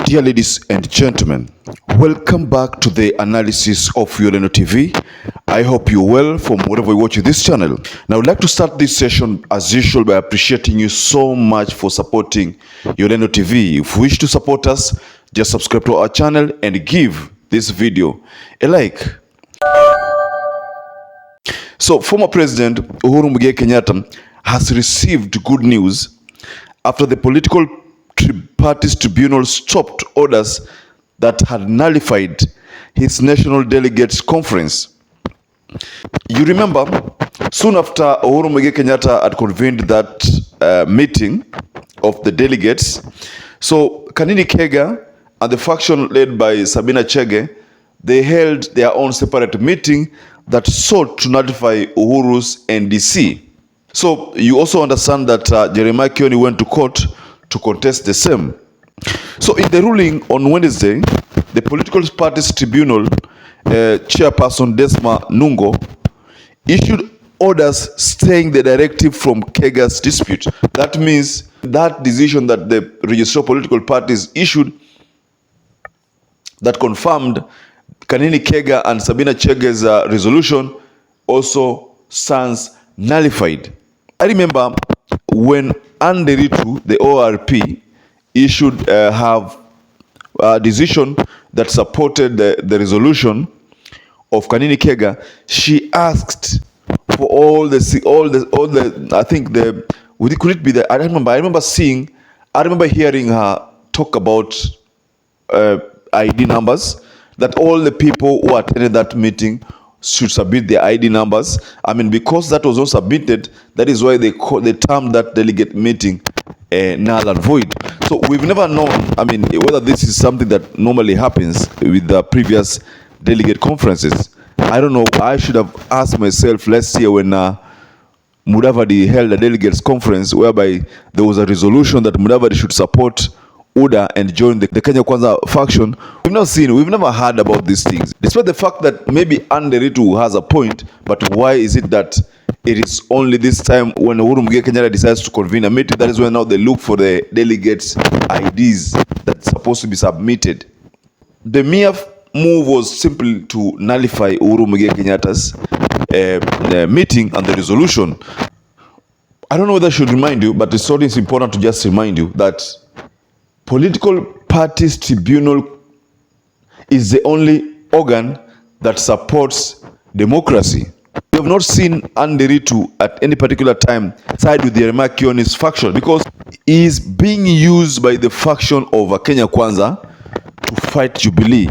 Dear ladies and gentlemen, welcome back to the analysis of YOLENO TV. I hope you're well from wherever you watch this channel. Now, I'd like to start this session as usual by appreciating you so much for supporting YOLENO TV. If you wish to support us, just subscribe to our channel and give this video a like. So, former President Uhuru Kenyatta has received good news after the political parties tribunal stopped orders that had nullified his national delegates conference. You remember, soon after Uhuru Kenyatta had convened that meeting of the delegates, so Kanini Kega and the faction led by Sabina Chege, they held their own separate meeting that sought to nullify Uhuru's NDC. So you also understand that Jeremiah Kioni went to court to contest the same. So in the ruling on Wednesday, the political parties tribunal chairperson Desma Nungo issued orders staying the directive from Kega's dispute. That means that decision that the registered political parties issued that confirmed Kanini Kega and Sabina Chege's resolution also stands nullified. I remember when Nderitu, the ORP, issued have a decision that supported the resolution of Kanini Kega, she asked for all the I think could it be the I remember hearing her talk about ID numbers, that all the people who attended that meeting should submit their ID numbers. I mean, because that was not submitted, that is why they termed that delegate meeting null and void. So we've never known, I mean, whether this is something that normally happens with the previous delegate conferences. I don't know. I should have asked myself last year when Mudavadi held a delegates conference whereby there was a resolution that Mudavadi should support UDA and join the Kenya Kwanza faction. We've never heard about these things. Despite the fact that maybe Nderitu has a point, but why is it that it is only this time when Uhuru Kenyatta decides to convene a meeting, that is when now they look for the delegates' IDs that's supposed to be submitted? The mere move was simply to nullify Uhuru Kenyatta's meeting and the resolution. I don't know whether I should remind you, but it's always important to just remind you that political parties tribunal is the only organ that supports democracy. We have not seen Nderitu at any particular time side with the Jeremiah Kioni's faction, because he is being used by the faction of Kenya Kwanza to fight Jubilee.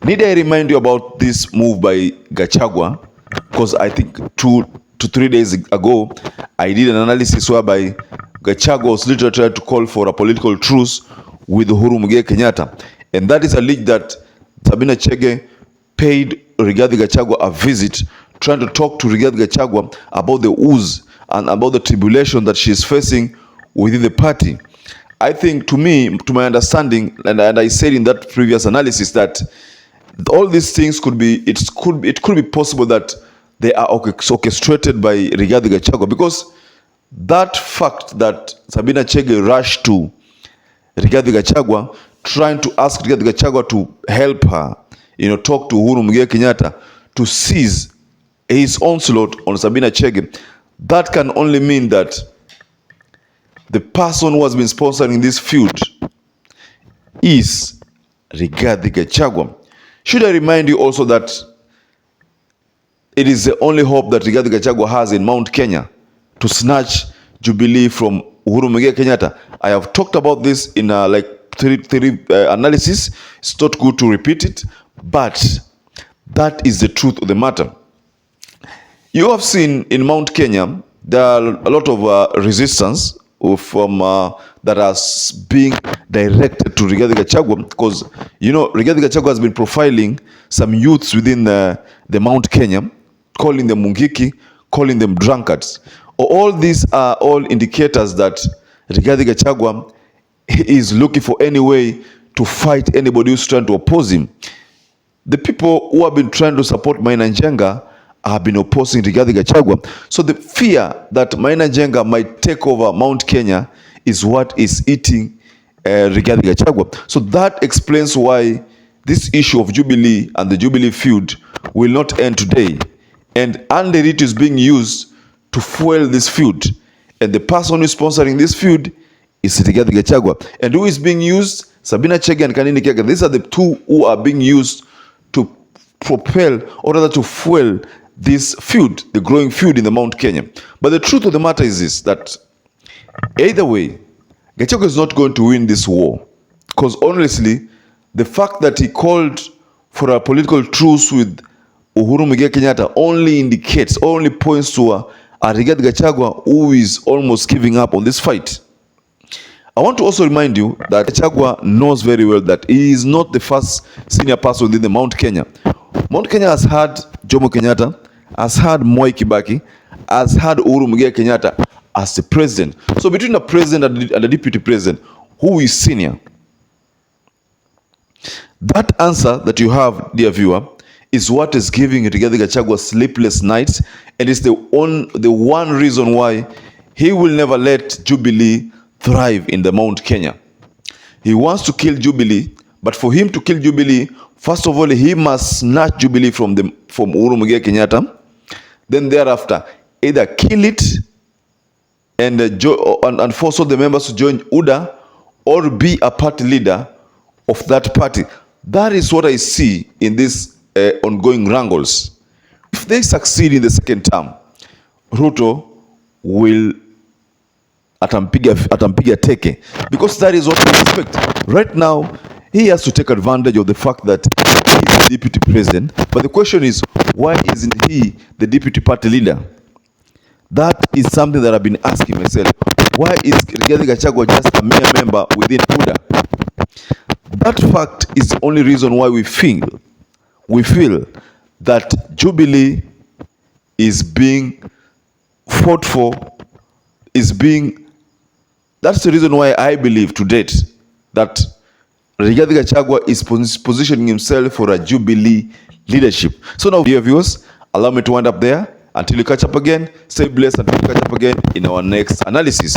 Need I remind you about this move by GACHAGUA? Because I think 2 to 3 days ago, I did an analysis whereby GACHAGUA was literally trying to call for a political truce with Uhuru Kenyatta. And that is alleged that Sabina Chege paid Rigathi Gachagua a visit, trying to talk to Rigathi Gachagua about the ooze and about the tribulation that she is facing within the party. I think, to my understanding, and I said in that previous analysis, that all these things could be possible that they are orchestrated by Rigathi Gachagua, because that fact that Sabina Chege rushed to Rigathi Gachagua, trying to ask Rigathi Gachagua to help her, talk to Uhuru Kenyatta to seize his onslaught on Sabina Chege, that can only mean that the person who has been sponsoring this feud is Rigathi Gachagua. Should I remind you also that it is the only hope that Rigathi Gachagua has in Mount Kenya to snatch Jubilee from Uhuru Kenyatta? I have talked about this in three analysis. It's not good to repeat it, but that is the truth of the matter. You have seen in Mount Kenya, there are a lot of resistance from that are being directed to Rigathi Gachagua, because Rigathi Gachagua has been profiling some youths within the Mount Kenya, calling them mungiki, calling them drunkards. All these are all indicators that Rigathi Gachagua is looking for any way to fight anybody who's trying to oppose him. The people who have been trying to support Maina Njenga have been opposing Rigathi Gachagua. So the fear that Maina Njenga might take over Mount Kenya is what is eating Rigathi Gachagua. So that explains why this issue of Jubilee and the Jubilee feud will not end today. And Anderit is being used to fuel this feud. And the person who is sponsoring this feud is Rigathi Gachagua. And who is being used? Sabina Chege and Kanini Kega. These are the two who are being used to propel, or rather to fuel, this feud, the growing feud in the Mount Kenya. But the truth of the matter is this, that either way, Gachagua is not going to win this war. Because honestly, the fact that he called for a political truce with Uhuru Muigai Kenyatta only points to a Rigathi Gachagua who is almost giving up on this fight. I want to also remind you that Gachagua knows very well that he is not the first senior person within the Mount Kenya. Mount Kenya has had Jomo Kenyatta, has had Moi Kibaki, has had Uhuru Muigai Kenyatta as the president. So between the president and the deputy president, who is senior? That answer that you have, dear viewer, is what is giving Rigathi Gachagua sleepless nights, and it's the one reason why he will never let Jubilee thrive in the Mount Kenya. He wants to kill Jubilee, but for him to kill Jubilee, first of all, he must snatch Jubilee from Uhuru Muigai Kenyatta. Then thereafter, either kill it and force all the members to join UDA, or be a party leader of that party. That is what I see in this ongoing wrangles. If they succeed in the second term, Ruto will atampiga teke, because that is what we expect. Right now, he has to take advantage of the fact that he is the deputy president. But the question is, why isn't he the deputy party leader? That is something that I've been asking myself. Why is Rigathi Gachagua just a mere member within UDA? That fact is the only reason why we feel that Jubilee is being fought for, that's the reason why I believe to date that Rigathi Gachagua is positioning himself for a Jubilee leadership. So now, dear viewers, allow me to wind up there. Until we catch up again, stay blessed until we catch up again in our next analysis.